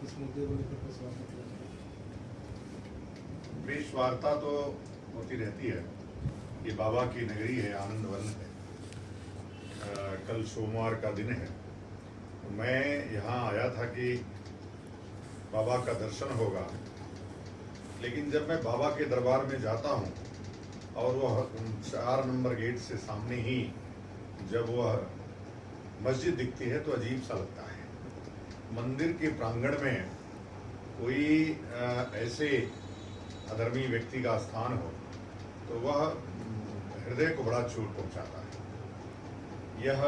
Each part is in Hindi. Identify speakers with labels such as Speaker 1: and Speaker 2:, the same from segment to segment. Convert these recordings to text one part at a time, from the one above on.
Speaker 1: इस मुद्दे को लेकर प्रेस वार्ता किया?
Speaker 2: प्रेस वार्ता तो होती रहती है। ये बाबा की नगरी है, आनंद वन है। कल सोमवार का दिन है। मैं यहाँ आया था कि बाबा का दर्शन होगा, लेकिन जब मैं बाबा के दरबार में जाता हूँ और वह 4 नंबर गेट से सामने ही जब वह मस्जिद दिखती है तो अजीब सा लगता है। मंदिर के प्रांगण में कोई ऐसे अधर्मी व्यक्ति का स्थान हो तो वह हृदय को बड़ा चोट पहुंचाता है। यह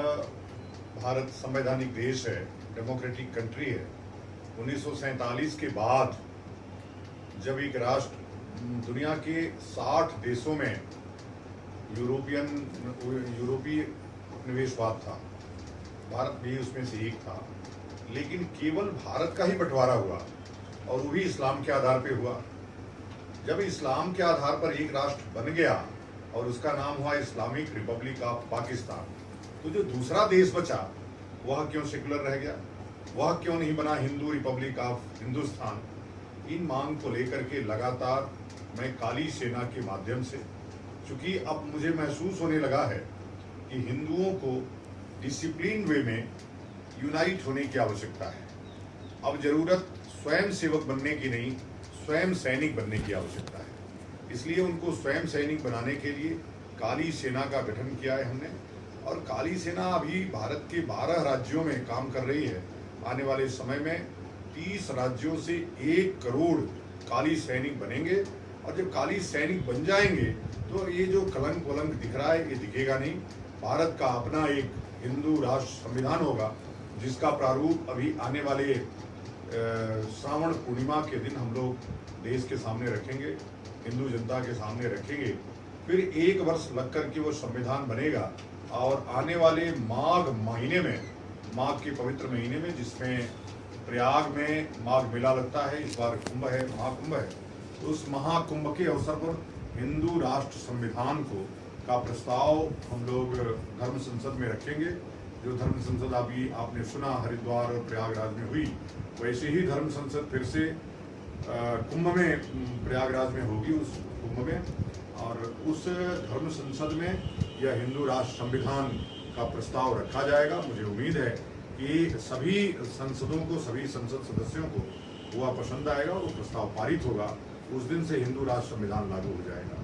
Speaker 2: भारत संवैधानिक देश है, डेमोक्रेटिक कंट्री है। 1947 के बाद जब एक राष्ट्र दुनिया के 60 देशों में यूरोपीय उपनिवेशवाद था, भारत भी उसमें से एक था, लेकिन केवल भारत का ही बंटवारा हुआ और वो भी इस्लाम के आधार पे हुआ। जब इस्लाम के आधार पर एक राष्ट्र बन गया और उसका नाम हुआ इस्लामिक रिपब्लिक ऑफ पाकिस्तान, तो जो दूसरा देश बचा वह क्यों सेकुलर रह गया, वह क्यों नहीं बना हिंदू रिपब्लिक ऑफ हिंदुस्तान। इन मांग को लेकर के लगातार मैं काली सेना के माध्यम से, चूंकि अब मुझे महसूस होने लगा है कि हिंदुओं को डिसिप्लिन वे में यूनाइट होने की आवश्यकता है। अब जरूरत स्वयं सेवक बनने की नहीं, स्वयं सैनिक बनने की आवश्यकता है। इसलिए उनको स्वयं सैनिक बनाने के लिए काली सेना का गठन किया है हमने, और काली सेना अभी भारत के 12 राज्यों में काम कर रही है। आने वाले समय में 30 राज्यों से 1 करोड़ काली सैनिक बनेंगे, और जब काली सैनिक बन जाएंगे तो ये जो कलंक वलंक दिख रहा है ये दिखेगा नहीं। भारत का अपना एक हिंदू राष्ट्र संविधान होगा, जिसका प्रारूप अभी आने वाले श्रावण पूर्णिमा के दिन हम लोग देश के सामने रखेंगे, हिंदू जनता के सामने रखेंगे। फिर 1 वर्ष लग कर के वो संविधान बनेगा, और आने वाले माघ महीने में, माघ के पवित्र महीने में, जिसमें प्रयाग में माघ मेला लगता है, इस बार कुंभ है, महाकुंभ है, तो उस महाकुंभ के अवसर पर हिंदू राष्ट्र संविधान का प्रस्ताव हम लोग धर्म संसद में रखेंगे। जो धर्म संसद अभी आपने सुना हरिद्वार और प्रयागराज में हुई, वैसे ही धर्म संसद फिर से कुंभ में, प्रयागराज में होगी, उस कुंभ में, और उस धर्म संसद में यह हिंदू राष्ट्र संविधान का प्रस्ताव रखा जाएगा। मुझे उम्मीद है कि सभी संसदों को, सभी संसद सदस्यों को वह पसंद आएगा और वो प्रस्ताव पारित होगा। उस दिन से हिंदू राष्ट्र संविधान लागू हो जाएगा।